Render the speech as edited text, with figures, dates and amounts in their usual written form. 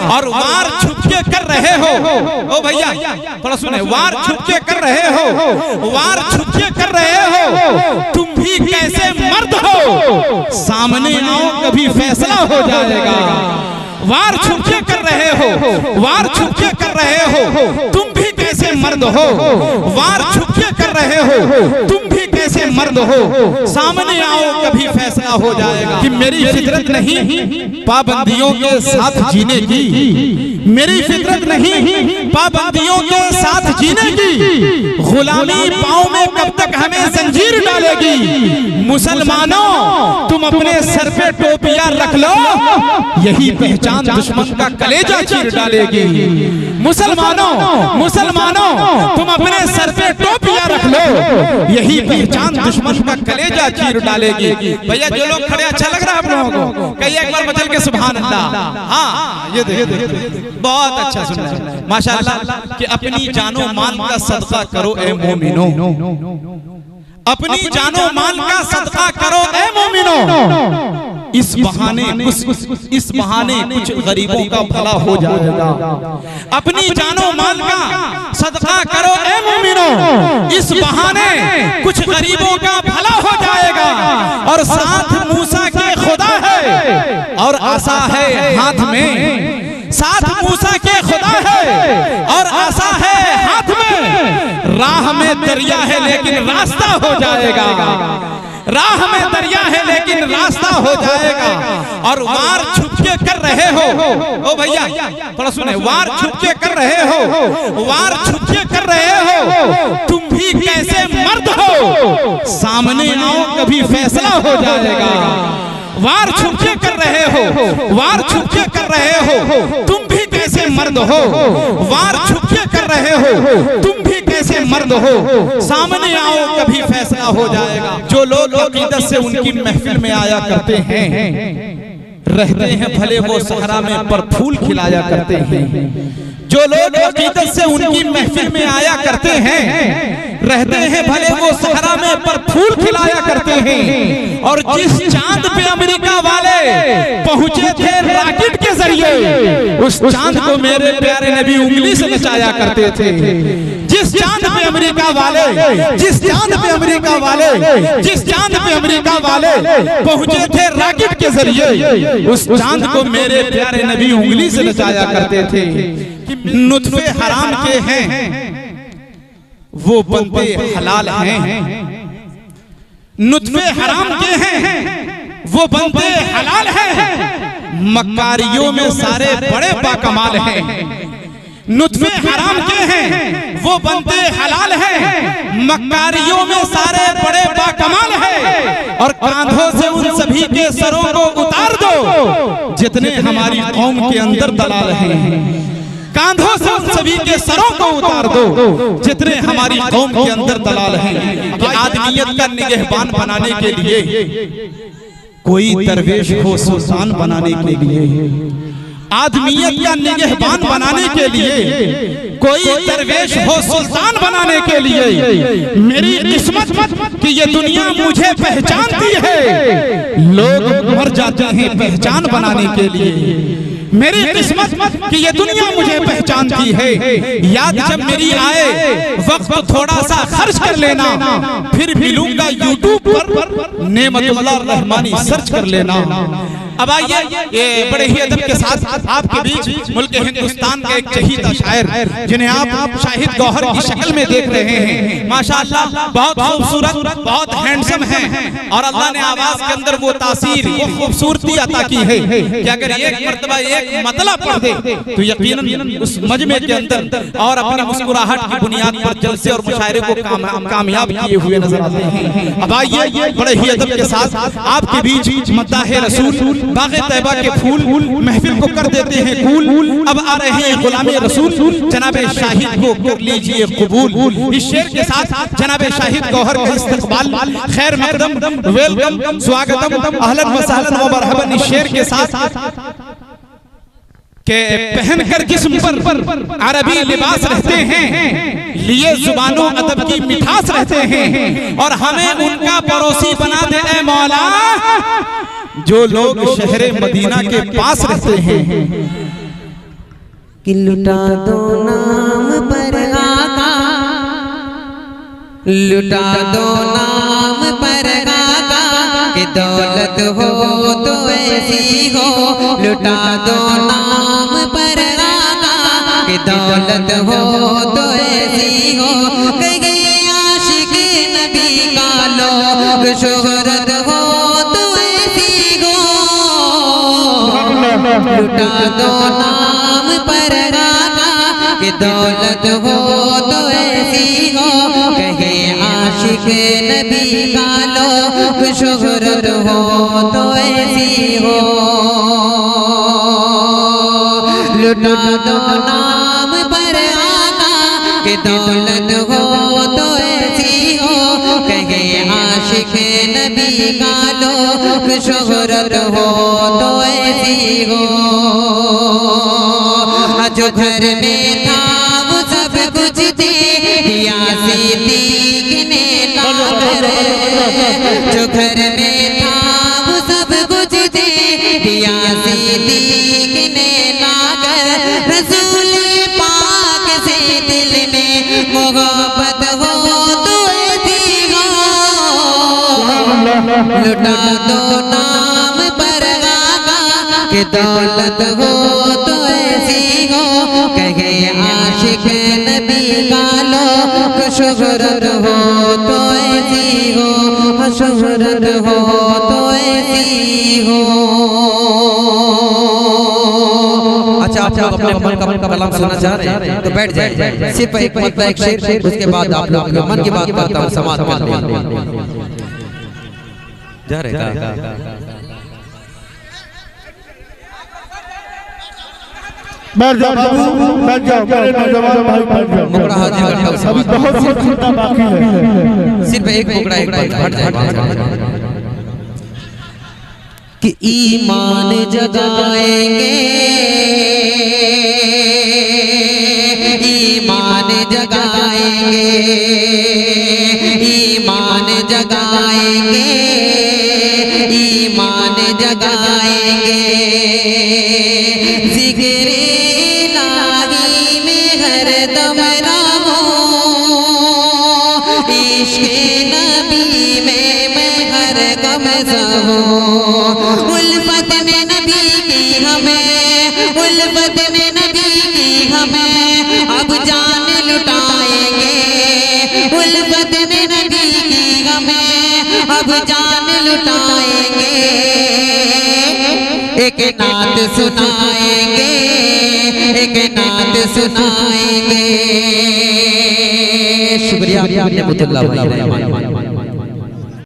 और वार छुप के कर रहे हो। ओ भैया थोड़ा सुने, वार छुप के कर रहे हो, वार छुप के कर रहे हो, तुम भी कैसे मर्द हो, सामने आओ कभी फैसला हो जाएगा। वार छुप के कर रहे हो, वार छुप के कर रहे हो, तुम भी कैसे मर्द हो, वार छुप के कर रहे हो, तुम भी कैसे मर्द हो, सामने आओ कभी फैसला हो जाएगा। कि मेरी फितरत नहीं पाबंदियों के साथ जीने की, मेरी फितरत नहीं पाबंदियों के साथ जीने की, गुलामी पाँव में कब तक हमें जंजीर डालेगी। मुसलमानों तुम अपने सर पे टोपियां रख लो, यही पहचान दुश्मन का कलेजा चीर डालेगी। मुसलमानों मुसलमानों तुम अपने सर पे टोपियां रख लो, यही पहचान दुश्मन का कलेजा चीर डालेगी। भैया जो लोग खड़े, अच्छा लग रहा है आप लोगों को? कहिए एक बार बचल के सुभान अल्लाह। हाँ ये देखिए बहुत अच्छा सुन रहे हैं माशाअल्लाह। कि अपनी जानो माल का सदका करो ए मोमिनो, अपनी जानो माल का सदका करो ए मोमिनो, इस बहाने कुछ गरीबों का भला हो जाएगा। अपनी जानो माल का सदका करो ए मोमिनो, इस बहाने कुछ गरीबों का भला हो जाएगा। और साथ मूसा के खुदा है और आसा है हाथ में, साथ मूसा के खुदा है और आसा है हाथ में। राह में दरिया है लेकिन रास्ता हो जाएगा, राह में दरिया है लेकिन रास्ता हो जाएगा। और वार छुप के कर रहे हो। ओ भैया थोड़ा सुने, वार छुप के कर रहे हो, वार छुप के कर रहे हो, तुम भी कैसे मर्द हो, सामने आओ कभी फैसला हो जाएगा। वार छुप के कर रहे हो, वार छुप के कर रहे हो, तुम भी कैसे मर्द हो, वार छुप के कर रहे हो, तुम भी कैसे मर्द हो, सामने आओ कभी फैसला हो जाएगा। जो लोग अकीदत से उनकी महफिल में आया करते हैं, रहते हैं भले वो सहरा में पर फूल खिलाया करते हैं। जो लोग अकीदत से उनकी महफिल में आया करते हैं, रहते हैं भले वो सहरा में पर फूल खिलाया करते हैं। और जिस चांद पे अमेरिका वाले पहुंचे थे रॉकेट के जरिए, उस चांद को मेरे प्यारे नबी उंगली से नचाया करते थे। जिस चांद पे अमेरिका वाले, जिस चांद पे अमेरिका वाले, जिस चांद पे अमेरिका वाले पहुंचे थे रॉकेट के जरिए, उस चांद को मेरे प्यारे नबी उंगली से नचाया करते थे। नुत्फे हराम के हैं वो बनते हलाल हैं, नुत्फे हराम के हैं वो बनते हलाल हैं। मक्कारियों में सारे बड़े बाकमाल हैं। नुत्फे हराम के हैं वो बनते हलाल हैं, मक्कारियों में सारे बड़े बाकमाल हैं। और कांधों से उन सभी के सरों को उतार दो जितने हमारी कौम के अंदर दलाल हैं। कांधों से उन सभी के सरों को उतार दो जितने हमारी कौम के अंदर दलाल हैं। कि आदमियत का निगहबान बनाने के लिए कोई दरवेश हो सुल्तान बनाने के लिए, आदमियत का निगहबान बनाने के लिए कोई दरवेश हो सुल्तान बनाने के लिए। मेरी किस्मत कि ये दुनिया मुझे पहचानती है, लोग मर जाते हैं पहचान बनाने के लिए। मेरी किस्मत कि ये दुनिया मुझे पहचानती है, याद जब मेरी आए वक्त थोड़ा सा खर्च कर लेना, फिर मिलूंगा यूट्यूब पर नेमतुल्लाह रहमानी सर्च कर लेना। अब आइए ये बड़े ही अदब के साथ आपके बीच मुल्क हिंदुस्तान के एक चहीता शायर जिन्हें आप शाहिद गौहर की शक्ल में देख रहे हैं, माशाअल्लाह बहुत खूबसूरत, बहुत हैंडसम हैं। और अल्लाह ने आवाज के अंदर वो तासीर, वो खूबसूरती अता की है कि अगर एक मर्तबा एक मतलब पढ़ दे तो यकीनन उस मजमे के अंदर और अपनी मुस्कुराहट की बुनियाद पर जलसे और मुशायरे को कामयाब किए हुए नजर आते हैं। अब आइए बड़े ही अदब के साथ आपके बीच मद्दाहे रसूल बाग़े तैयबा के फूल महफिल को कर देते हैं कूल। अब आ रहे हैं गुलामे रसूल, जनाबे शाहिद को कर लीजिए कबूल। इस शेर के साथ जनाबे शाहिद गौहर का इस्तकबाल, खैर मकदम, वेलकम, स्वागतम, अहलन व सहलन व मरहबन। इस शेर के साथ के पहनकर जिस्म पर अरबी लिबास रहते हैं, लिए जुबानों अदब की मिठास रहते हैं। और हमें उनका पड़ोसी बना दे ऐ मौला जो लोग शहरे मदीना के पास रहते हैं। कि लुटा दो नाम पर आका, लुटा दो नाम पर आका, कि दौलत हो तो ऐसी हो। लुटा दो नाम पर आका, कि दौलत हो तो ऐसी हो। कहे आशिक नबी का लोग शोहरत हो तो ऐसी हो। लुटा दो नाम पर आका, कि दौलत हो तो ऐसी हो। कहे आशिक नबी का लोग शोहरत हो तो ऐसी हो। लुटा दो नाम पर आका, कि दौलत हो तो ऐसी हो। कहे आशिक नबी का लोग शोहरत हो तो ऐसी हो। जो घर में था वो सब कुछ दे दिया सिद्दीक ने लाकर। जो घर में था वो सब कुछ दे दिया सिद्दीक ने लाकर। रसूल पाक से दिल में मोहब्बत हो तो ऐसी हो। लुटा दो नाम पर आका, कि दौलत हो तो ऐसी हो। कहे आशिक नबी का लोग शोहरत हो तो ऐसी हो। शोहरत हो तो ऐसी हो। अच्छा आप लोग अपने मन का कलाम सुनना चाह रहे हैं तो बैठ जाए। सिर्फ एक मतलब एक शेर, उसके बाद आप लोग अपने मन की बात करता हूँ समाज में जा रहे। बैठ जाओ बाबू, बैठ जाओ मेरे नौजवान भाई, बैठ जाओ। मुकड़ा हाजिर करता हूं, अभी बहुत सी चिंता बाकी है। सिर्फ एक मुकड़ा एक बार हट जाए। कि ईमान जगाएंगे, ईमान जगाएंगे, ईमान जगाएंगे, ईमान जगाएंगे। जिक्र इलाही में हरदम रहो, इश्क़ नबी में मैं हर गम सहूं। उल्फत में नबी की हमें, उल्फत में नबी की हमें अब जान लुटाएंगे। उल्फत में नबी की हमें अब जान लुटाएंगे। एक नात सुनाएंगे, एक नात सुनाएंगे। शुक्रिया।